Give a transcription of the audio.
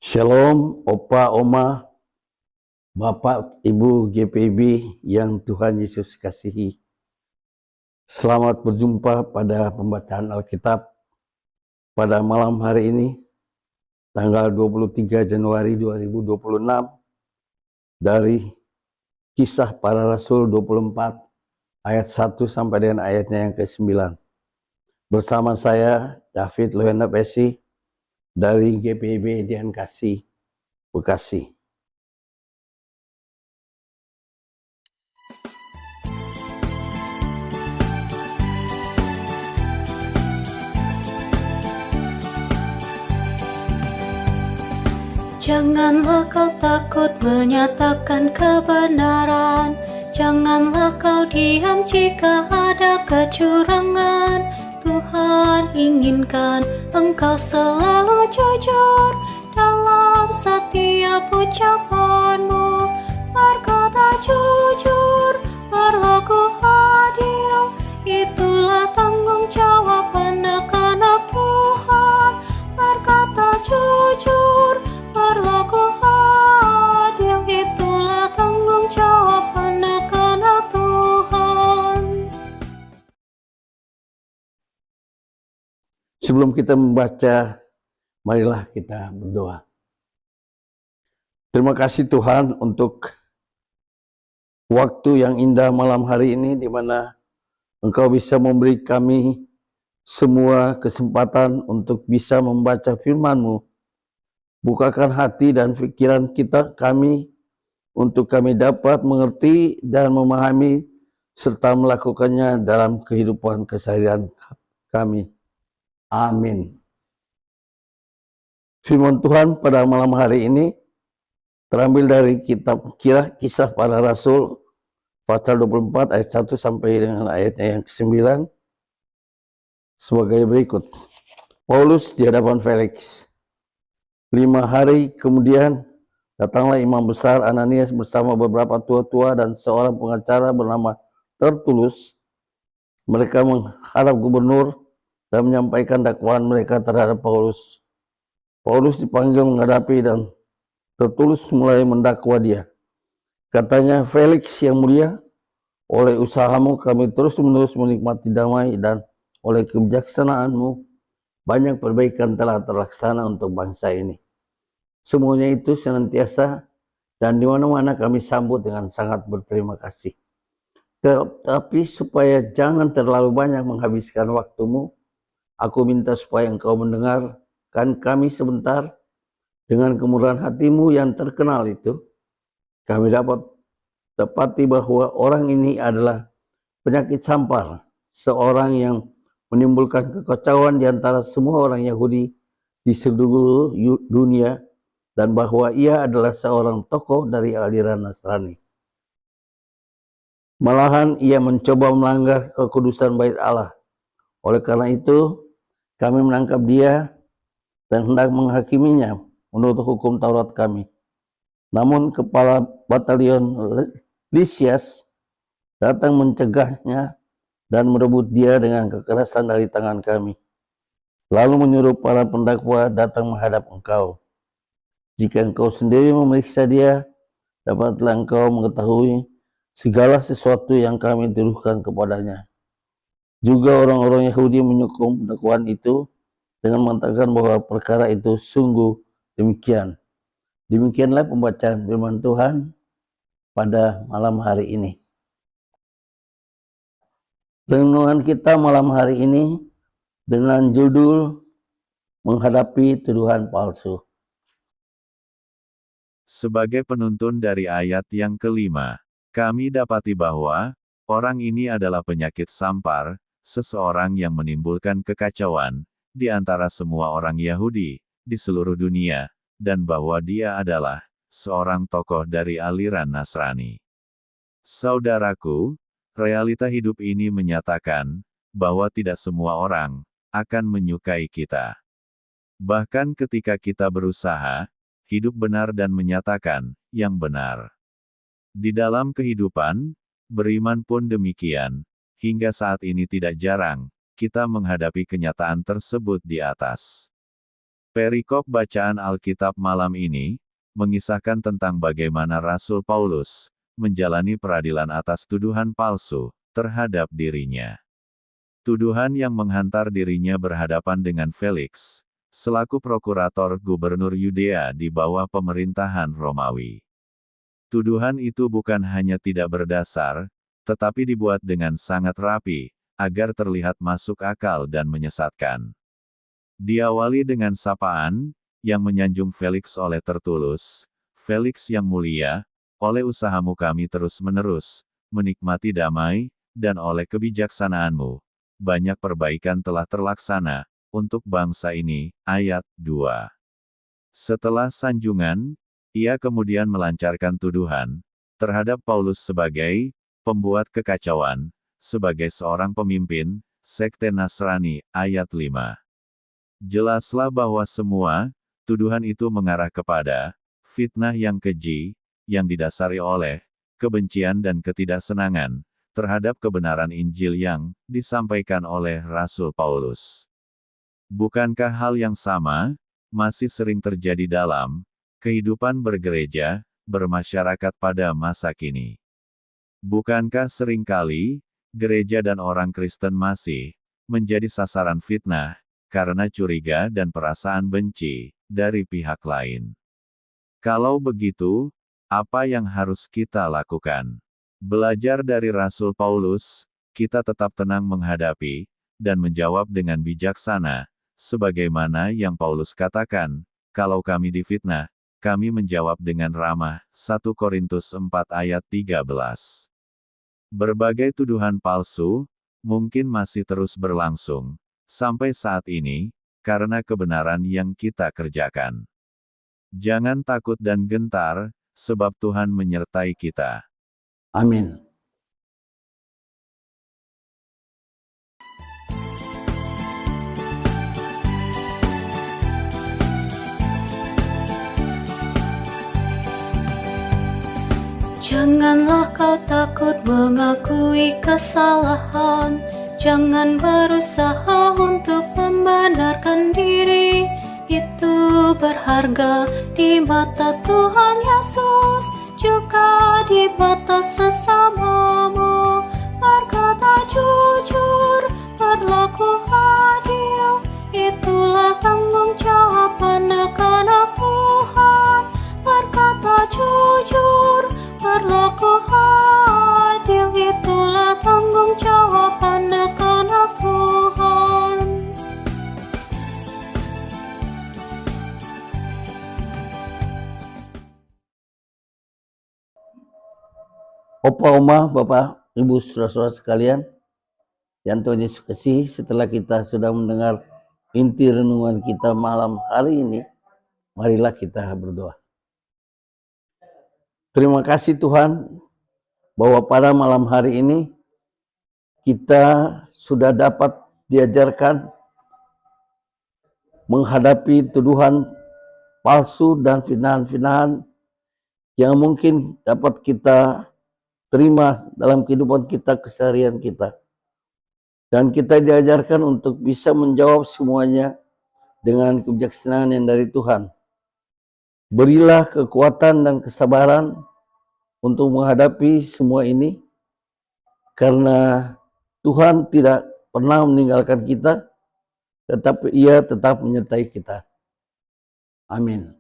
Shalom, Opa, Oma, Bapak, Ibu GPIB yang Tuhan Yesus kasihi. Selamat berjumpa pada pembacaan Alkitab pada malam hari ini, tanggal 23 Januari 2026, dari Kisah Para Rasul 24, ayat 1 sampai dengan ayatnya yang ke-9. Bersama saya, David Loyanda Pesi, dari GPIB Dian Kasih, Bekasi. Janganlah kau takut menyatakan kebenaran. Janganlah kau diam jika ada kecurangan. Tuhan inginkan engkau selalu jujur dalam setiap ucapanmu. Berkata jujur, berlaku adil, itulah tanggung jawab anak-anak Tuhan. Berkata jujur, berlaku adil, itulah tanggung jawab anak-anak Tuhan. Sebelum kita membaca, marilah kita berdoa. Terima kasih Tuhan untuk waktu yang indah malam hari ini, di mana Engkau bisa memberi kami semua kesempatan untuk bisa membaca firman-Mu. Bukakan hati dan pikiran kami untuk kami dapat mengerti dan memahami serta melakukannya dalam kehidupan keseharian kami. Amin. Firman Tuhan pada malam hari ini terambil dari kitab Kisah Para Rasul pasal 24 ayat 1 sampai dengan ayatnya yang ke-9 sebagai berikut. Paulus di hadapan Felix. 5 hari kemudian datanglah imam besar Ananias bersama beberapa tua-tua dan seorang pengacara bernama Tertulus. Mereka menghadap gubernur dan menyampaikan dakwaan mereka terhadap Paulus. Paulus dipanggil menghadapi dan Tertulus mulai mendakwa dia. Katanya, Felix yang mulia, oleh usahamu kami terus-menerus menikmati damai dan oleh kebijaksanaanmu banyak perbaikan telah terlaksana untuk bangsa ini. Semuanya itu senantiasa dan di mana-mana kami sambut dengan sangat berterima kasih. Tetapi supaya jangan terlalu banyak menghabiskan waktumu, aku minta supaya engkau mendengarkan kami sebentar. Dengan kemurahan hatimu yang terkenal itu, kami dapat dapati bahwa orang ini adalah penyakit sampar, seorang yang menimbulkan kekacauan di antara semua orang Yahudi di seluruh dunia, dan bahwa ia adalah seorang tokoh dari aliran Nasrani. Malahan ia mencoba melanggar kekudusan bait Allah. Oleh karena itu, kami menangkap dia dan hendak menghakiminya menurut hukum Taurat kami. Namun kepala batalion Lysias datang mencegahnya dan merebut dia dengan kekerasan dari tangan kami. Lalu menyuruh para pendakwa datang menghadap engkau. Jika engkau sendiri memeriksa dia, dapatlah engkau mengetahui segala sesuatu yang kami tuduhkan kepadanya. Juga orang-orang Yahudi menyokong dakwaan itu dengan mengatakan bahwa perkara itu sungguh demikian. Demikianlah pembacaan firman Tuhan pada malam hari ini. Renungan kita malam hari ini dengan judul Menghadapi Tuduhan Palsu. Sebagai penuntun dari ayat yang kelima, kami dapati bahwa orang ini adalah penyakit sampar, seseorang yang menimbulkan kekacauan di antara semua orang Yahudi di seluruh dunia, dan bahwa dia adalah seorang tokoh dari aliran Nasrani. Saudaraku, realita hidup ini menyatakan bahwa tidak semua orang akan menyukai kita. Bahkan ketika kita berusaha hidup benar dan menyatakan yang benar. Di dalam kehidupan, beriman pun demikian. Hingga saat ini tidak jarang kita menghadapi kenyataan tersebut di atas. Perikop bacaan Alkitab malam ini mengisahkan tentang bagaimana Rasul Paulus menjalani peradilan atas tuduhan palsu terhadap dirinya. Tuduhan yang menghantar dirinya berhadapan dengan Felix, selaku prokurator gubernur Yudea di bawah pemerintahan Romawi. Tuduhan itu bukan hanya tidak berdasar, tetapi dibuat dengan sangat rapi, agar terlihat masuk akal dan menyesatkan. Diawali dengan sapaan, yang menyanjung Felix oleh Tertulus, Felix yang mulia, oleh usahamu kami terus-menerus, menikmati damai, dan oleh kebijaksanaanmu, banyak perbaikan telah terlaksana, untuk bangsa ini, ayat 2. Setelah sanjungan, ia kemudian melancarkan tuduhan, terhadap Paulus sebagai, pembuat kekacauan, sebagai seorang pemimpin, sekte Nasrani, ayat 5. Jelaslah bahwa semua, tuduhan itu mengarah kepada, fitnah yang keji, yang didasari oleh, kebencian dan ketidaksenangan, terhadap kebenaran Injil yang disampaikan oleh Rasul Paulus. Bukankah hal yang sama masih sering terjadi dalam kehidupan bergereja, bermasyarakat pada masa kini? Bukankah seringkali gereja dan orang Kristen masih menjadi sasaran fitnah karena curiga dan perasaan benci dari pihak lain? Kalau begitu, apa yang harus kita lakukan? Belajar dari Rasul Paulus, kita tetap tenang menghadapi, dan menjawab dengan bijaksana, sebagaimana yang Paulus katakan, kalau kami difitnah, kami menjawab dengan ramah, 1 Korintus 4 ayat 13. Berbagai tuduhan palsu, mungkin masih terus berlangsung, sampai saat ini, karena kebenaran yang kita kerjakan. Jangan takut dan gentar, sebab Tuhan menyertai kita. Amin. Janganlah kau takut mengakui kesalahan. Jangan berusaha untuk membenarkan diri. Itu berharga di mata Tuhan Yesus, juga di mata sesamamu. Berkata jujur, berlaku adil, itulah tanggung jawab anak-anak Tuhan. Berkata jujur, berlaku adil, itulah tanggung jawab anak-anak Tuhan. Opa, Oma, Bapak, Ibu, saudara-saudara sekalian, yang Tuhan Yesus kasih, setelah kita sudah mendengar inti renungan kita malam hari ini, marilah kita berdoa. Terima kasih Tuhan, bahwa pada malam hari ini, kita sudah dapat diajarkan menghadapi tuduhan palsu dan fitnahan-fitnahan yang mungkin dapat kita terima dalam kehidupan kita, keseharian kita. Dan kita diajarkan untuk bisa menjawab semuanya dengan kebijaksanaan yang dari Tuhan. Berilah kekuatan dan kesabaran untuk menghadapi semua ini, karena Tuhan tidak pernah meninggalkan kita, tetapi Ia tetap menyertai kita. Amin.